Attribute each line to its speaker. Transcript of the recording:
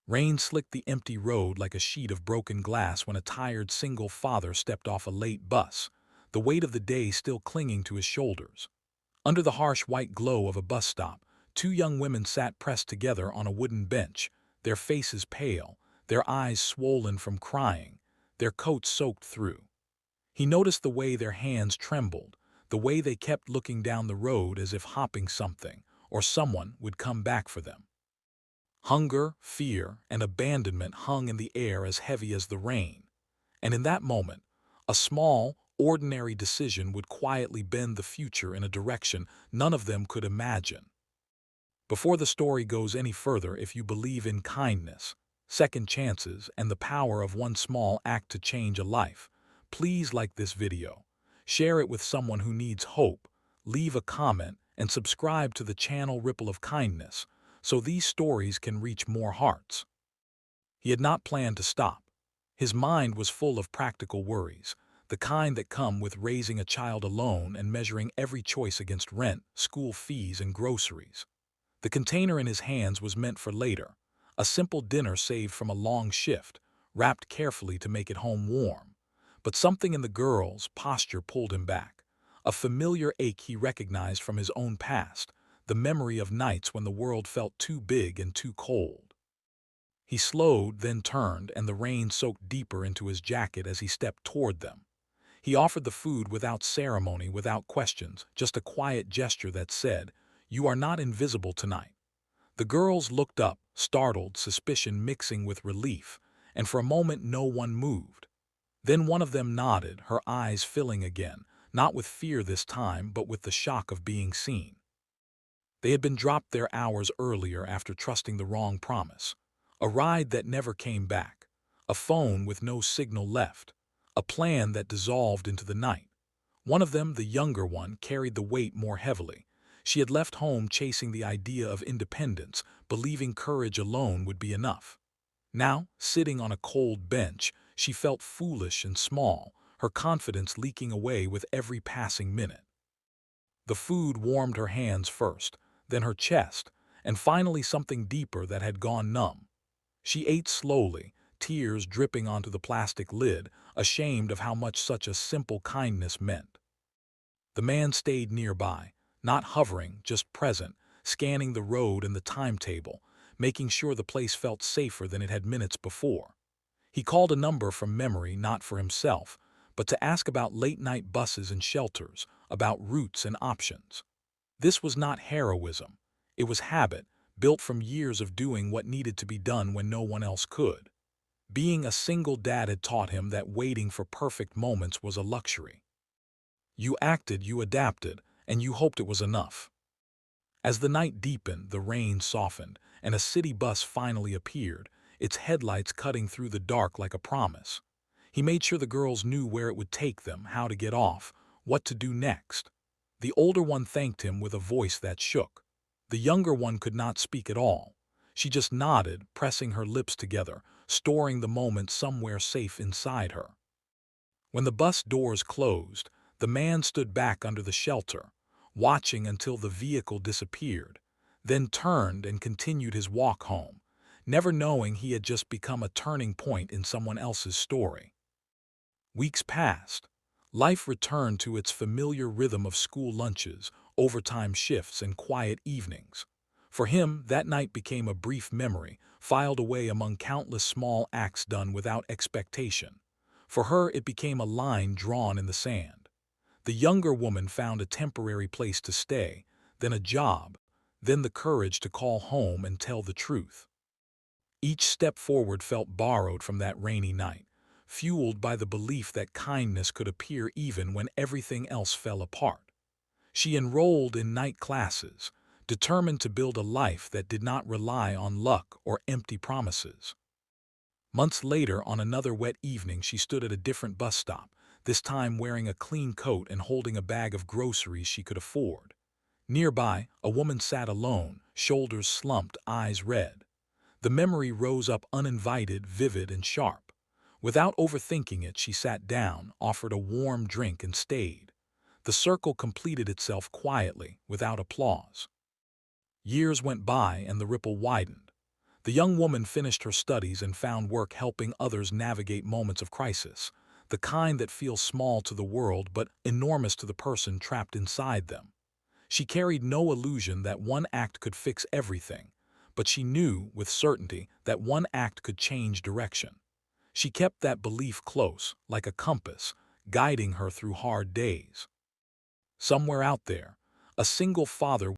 Speaker 1: Rain slicked the empty road like a sheet of broken glass when a tired single father stepped off a late bus, the weight of the day still clinging to his shoulders. Under the harsh white glow of a bus stop, two young women sat pressed together on a wooden bench, their faces pale, their eyes swollen from crying, their coats soaked through. He noticed the way their hands trembled, the way they kept looking down the road as if hoping something or someone would come back for them. Hunger, fear, and abandonment hung in the air as heavy as the rain. And in that moment, a small, ordinary decision would quietly bend the future in a direction none of them could imagine. Before the story goes any further, if you believe in kindness, second chances, and the power of one small act to change a life, please like this video, share it with someone who needs hope, leave a comment, and subscribe to the channel Ripple of Kindness so these stories can reach more hearts. He had not planned to stop. His mind was full of practical worries, the kind that come with raising a child alone and measuring every choice against rent, school fees, and groceries. The container in his hands was meant for later, a simple dinner saved from a long shift, wrapped carefully to make it home warm. But something in the girl's posture pulled him back, a familiar ache he recognized from his own past, the memory of nights when the world felt too big and too cold. He slowed, then turned, and the rain soaked deeper into his jacket as he stepped toward them. He offered the food without ceremony, without questions, just a quiet gesture that said, "You are not invisible tonight." The girls looked up, startled, suspicion mixing with relief, and for a moment no one moved. Then one of them nodded, her eyes filling again, not with fear this time, but with the shock of being seen. They had been dropped there hours earlier after trusting the wrong promise. A ride that never came back, a phone with no signal left, a plan that dissolved into the night. One of them, the younger one, carried the weight more heavily. She had left home chasing the idea of independence, believing courage alone would be enough. Now, sitting on a cold bench, she felt foolish and small, her confidence leaking away with every passing minute. The food warmed her hands first, then her chest, and finally something deeper that had gone numb. She ate slowly, tears dripping onto the plastic lid, ashamed of how much such a simple kindness meant. The man stayed nearby, not hovering, just present, scanning the road and the timetable, making sure the place felt safer than it had minutes before. He called a number from memory, not for himself, but to ask about late-night buses and shelters, about routes and options. This was not heroism. It was habit, built from years of doing what needed to be done when no one else could. Being a single dad had taught him that waiting for perfect moments was a luxury. You acted, you adapted, and you hoped it was enough. As the night deepened, the rain softened, and a city bus finally appeared, its headlights cutting through the dark like a promise. He made sure the girls knew where it would take them, how to get off, what to do next. The older one thanked him with a voice that shook. The younger one could not speak at all. She just nodded, pressing her lips together, storing the moment somewhere safe inside her. When the bus doors closed, the man stood back under the shelter, watching until the vehicle disappeared, then turned and continued his walk home, never knowing he had just become a turning point in someone else's story. Weeks passed. Life returned to its familiar rhythm of school lunches, overtime shifts, and quiet evenings. For him, that night became a brief memory, filed away among countless small acts done without expectation. For her, it became a line drawn in the sand. The younger woman found a temporary place to stay, then a job, then the courage to call home and tell the truth. Each step forward felt borrowed from that rainy night, fueled by the belief that kindness could appear even when everything else fell apart. She enrolled in night classes, determined to build a life that did not rely on luck or empty promises. Months later, on another wet evening, she stood at a different bus stop, this time wearing a clean coat and holding a bag of groceries she could afford. Nearby, a woman sat alone, shoulders slumped, eyes red. The memory rose up uninvited, vivid, and sharp. Without overthinking it, she sat down, offered a warm drink, and stayed. The circle completed itself quietly, without applause. Years went by and the ripple widened. The young woman finished her studies and found work helping others navigate moments of crisis, the kind that feels small to the world but enormous to the person trapped inside them. She carried no illusion that one act could fix everything, but she knew with certainty that one act could change direction. She kept that belief close, like a compass, guiding her through hard days. Somewhere out there, a single father